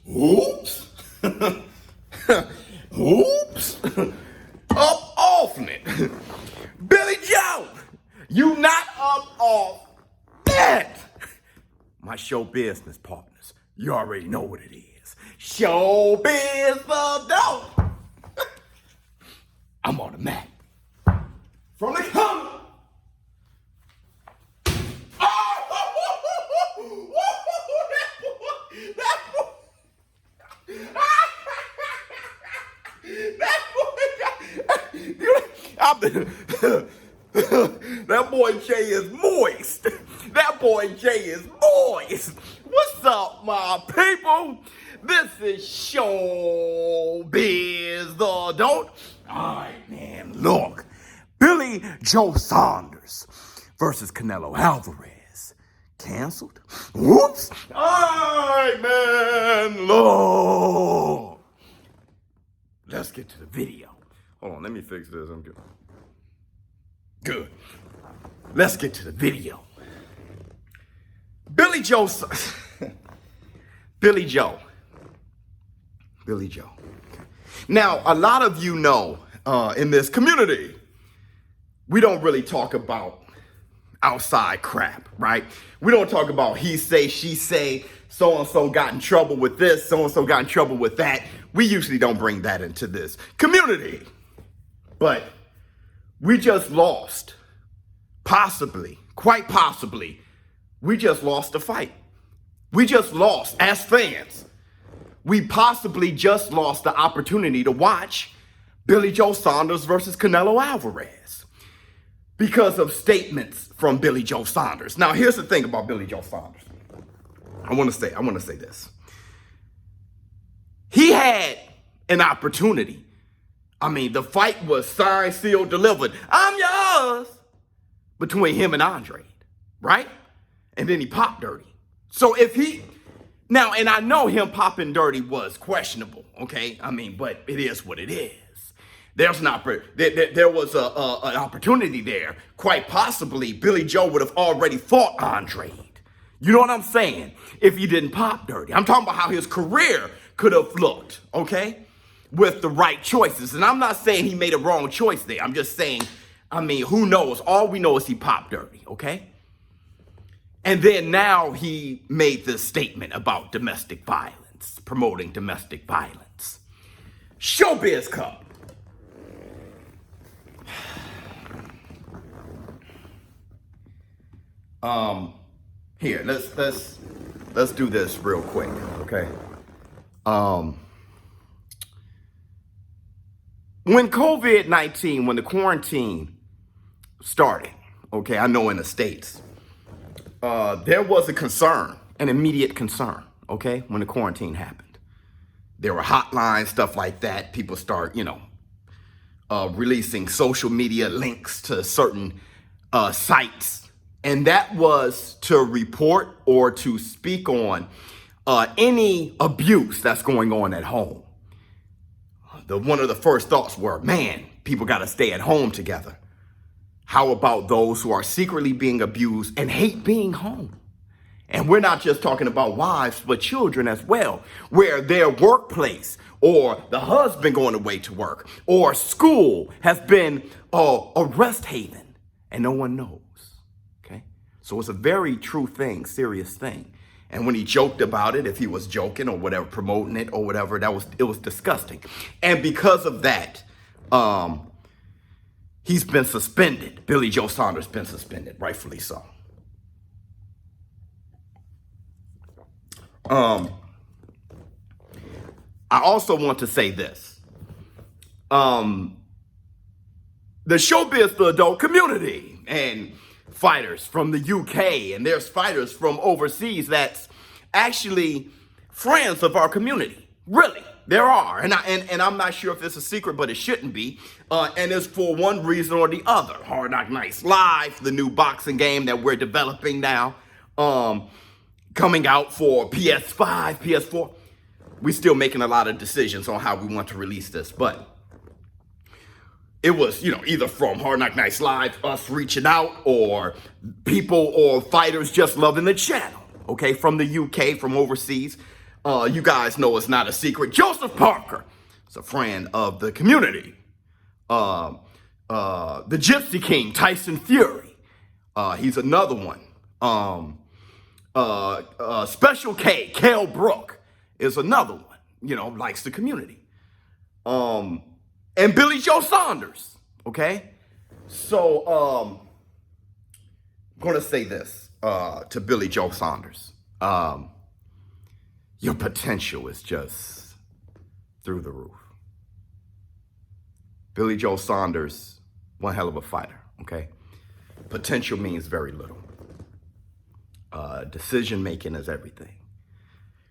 Oops. Oops. Up off it. Billy Joe, you not up off that. My show business partners, you already know what it is. ShowBizz the dope. I'm on the map. From the corner. That boy Jay is moist. That boy Jay is moist. What's up, my people? This is ShowBizz the Don't. Alright, man, look. Billy Joe Saunders versus Canelo Alvarez. Canceled? Whoops. Alright, man, look. Let's get to the video. Hold on, let me fix this. I'm good. Good. Let's get to the video. Billy Joe. Billy Joe. Now, a lot of you know in this community, we don't really talk about outside crap, right? We don't talk about he say, she say, so-and-so got in trouble with this, so-and-so got in trouble with that. We usually don't bring that into this community. But we just lost, quite possibly, we just lost a fight. We just lost as fans. We possibly just lost the opportunity to watch Billy Joe Saunders versus Canelo Alvarez because of statements from Billy Joe Saunders. Now, here's the thing about Billy Joe Saunders. I want to say this. He had an opportunity. I mean, the fight was signed, sealed, delivered. I'm yours. Between him and Andre, right? And then he popped dirty. So if he, now, and I know him popping dirty was questionable, okay? I mean, but it is what it is. There was an opportunity there. Quite possibly, Billy Joe would have already fought Andre. You know what I'm saying? If he didn't pop dirty. I'm talking about how his career could have looked, okay? With the right choices. And I'm not saying he made a wrong choice there. I'm just saying, I mean, who knows? All we know is he popped dirty, okay? And then now he made this statement about domestic violence, promoting domestic violence. ShowBizz Cup. Here, let's do this real quick, okay? When COVID-19, when the quarantine started, okay, I know in the States, there was a concern, an immediate concern, okay, when the quarantine happened. There were hotlines, stuff like that. People start, releasing social media links to certain sites. And that was to report or to speak on any abuse that's going on at home. One of the first thoughts were, man, people got to stay at home together. How about those who are secretly being abused and hate being home? And we're not just talking about wives, but children as well, where their workplace or the husband going away to work or school has been a rest haven and no one knows. Okay, so it's a very true thing, serious thing. And when he joked about it, if he was joking or whatever, promoting it or whatever, it was disgusting. And because of that, he's been suspended. Billy Joe Saunders been suspended, rightfully so. I also want to say this. The ShowBizz, the adult community, and fighters from the UK, and there's fighters from overseas that's actually friends of our community. Really, there are. And I'm not sure if it's a secret, but it shouldn't be. And it's for one reason or the other. Hard Knock Nights Live, the new boxing game that we're developing now, coming out for PS5, PS4. We're still making a lot of decisions on how we want to release this, but it was, either from Hard Knock Nights Live, us reaching out, or people or fighters just loving the channel, okay, from the UK, from overseas. You guys know it's not a secret. Joseph Parker is a friend of the community. The Gypsy King, Tyson Fury. He's another one. Special K, Kell Brook is another one. You know, likes the community. And Billy Joe Saunders. Okay? So, I'm going to say this to Billy Joe Saunders. Your potential is just through the roof. Billy Joe Saunders, one hell of a fighter, okay? Potential means very little. Decision making is everything.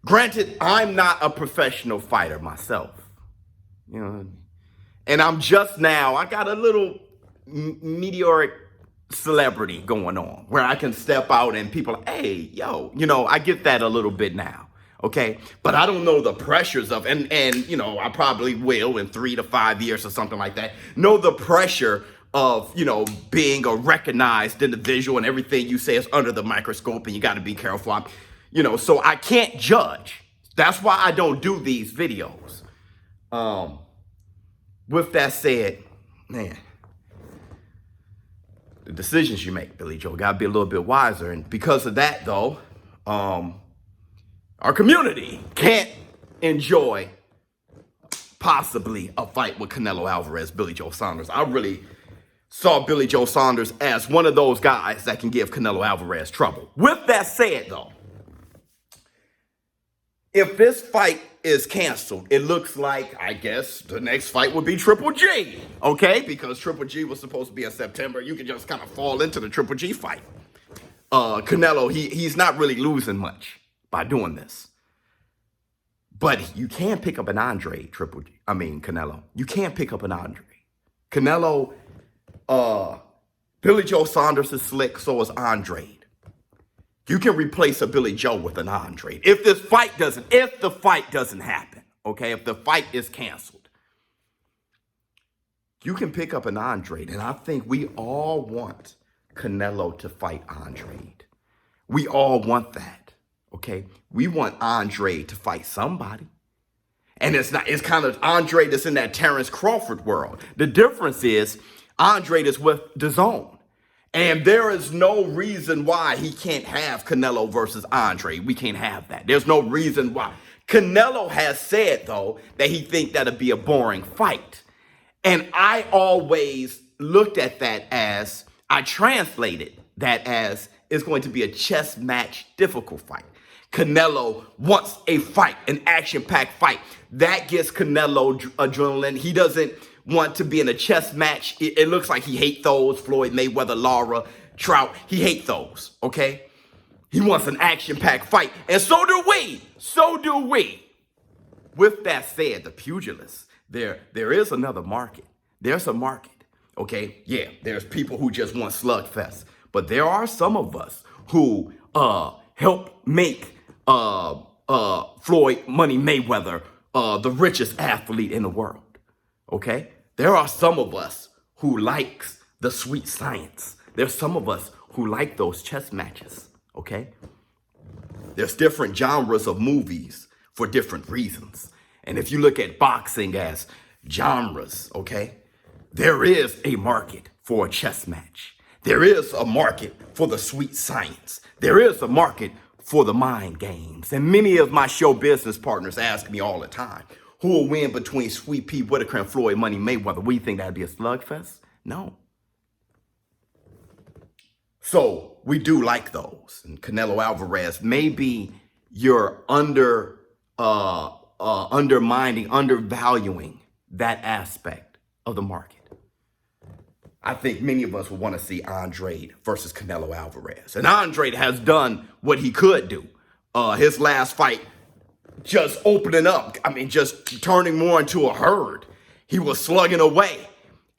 Granted, I'm not a professional fighter myself, you know, and I'm just now, I got a little meteoric celebrity going on where I can step out and people, hey, yo, you know, I get that a little bit now. Okay, but I don't know the pressures of, and you know, I probably will in 3 to 5 years or something like that, know the pressure of, you know, being a recognized individual and everything you say is under the microscope and you got to be careful. You know, so I can't judge. That's why I don't do these videos. With that said, man, the decisions you make, Billy Joe, got to be a little bit wiser. And because of that, though, our community can't enjoy possibly a fight with Canelo Alvarez, Billy Joe Saunders. I really saw Billy Joe Saunders as one of those guys that can give Canelo Alvarez trouble. With that said, though, if this fight is canceled, it looks like, I guess, the next fight would be Triple G, okay? Because Triple G was supposed to be in September. You can just kind of fall into the Triple G fight. Canelo, he's not really losing much by doing this. But you can pick up an Andre, Canelo. You can't pick up an Andre. Canelo, Billy Joe Saunders is slick, so is Andre. You can replace a Billy Joe with an Andre. If the fight doesn't happen, okay, if the fight is canceled, you can pick up an Andre. And I think we all want Canelo to fight Andre. We all want that, okay? We want Andre to fight somebody. And it's kind of Andre that's in that Terrence Crawford world. The difference is Andre is with DAZN. And there is no reason why he can't have Canelo versus Andre. We can't have that. There's no reason why. Canelo has said, though, that he thinks that'll be a boring fight. And I always looked at that as, I translated that as, it's going to be a chess match difficult fight. Canelo wants a fight, an action-packed fight. That gets Canelo adrenaline. He doesn't want to be in a chess match. It looks like he hates those. Floyd Mayweather, Lara, Trout. He hates those, okay? He wants an action-packed fight. And so do we. So do we. With that said, the pugilists, there is another market. There's a market, okay? Yeah, there's people who just want slugfest. But there are some of us who help make Floyd Money Mayweather the richest athlete in the world. Okay? There are some of us who likes the sweet science. There's some of us who like those chess matches. Okay? There's different genres of movies for different reasons. And if you look at boxing as genres, okay, there is a market for a chess match. There is a market for the sweet science. There is a market for the mind games. And many of my show business partners ask me all the time, who will win between Sweet Pea Whitaker and Floyd Money Mayweather? We think that'd be a slugfest? No. So we do like those. And Canelo Alvarez, maybe you're undervaluing that aspect of the market. I think many of us would want to see Andre versus Canelo Alvarez. And Andre has done what he could do. His last fight, just opening up, just turning more into a herd. He was slugging away,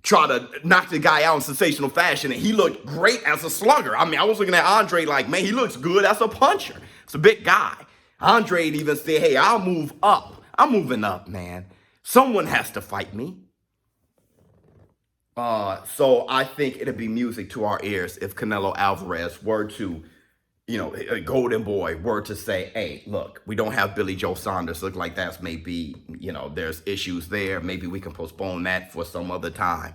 trying to knock the guy out in sensational fashion, and he looked great as a slugger. I was looking at Andre like, man, he looks good as a puncher. It's a big guy. Andre even said, hey, I'll move up. I'm moving up, man. Someone has to fight me. So I think it'd be music to our ears if Canelo Alvarez were to a Golden Boy were to say, hey, look, we don't have Billy Joe Saunders. Look like that's maybe, there's issues there. Maybe we can postpone that for some other time.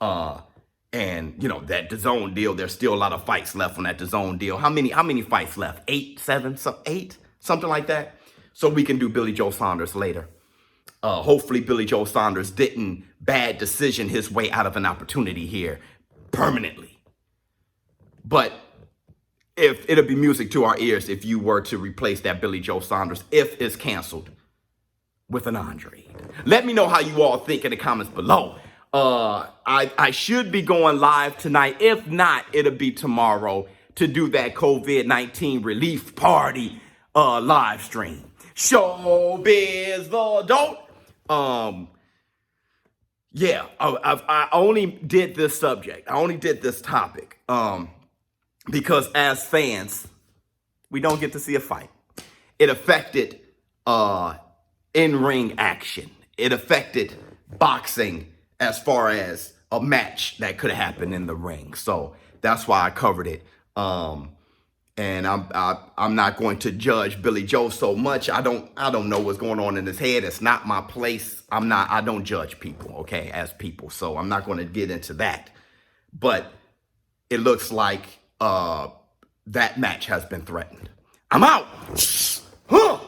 And that DAZN deal, there's still a lot of fights left on that DAZN deal. How many fights left? 8, 7, 8, something like that. So we can do Billy Joe Saunders later. Hopefully Billy Joe Saunders didn't bad decision his way out of an opportunity here permanently. But if it'll be music to our ears if you were to replace that Billy Joe Saunders, if it's canceled, with an Andre. Let me know how you all think in the comments below. I should be going live tonight. If not, it'll be tomorrow to do that COVID-19 relief party live stream. ShowBizz the Dope. Yeah, I only did this subject. I only did this topic because as fans, we don't get to see a fight. It affected in-ring action. It affected boxing as far as a match that could happen in the ring. So that's why I covered it. And I'm not going to judge Billy Joe so much. I don't know what's going on in his head. It's not my place. I don't judge people, okay, as people. So I'm not going to get into that. But it looks like that match has been threatened. I'm out. Huh.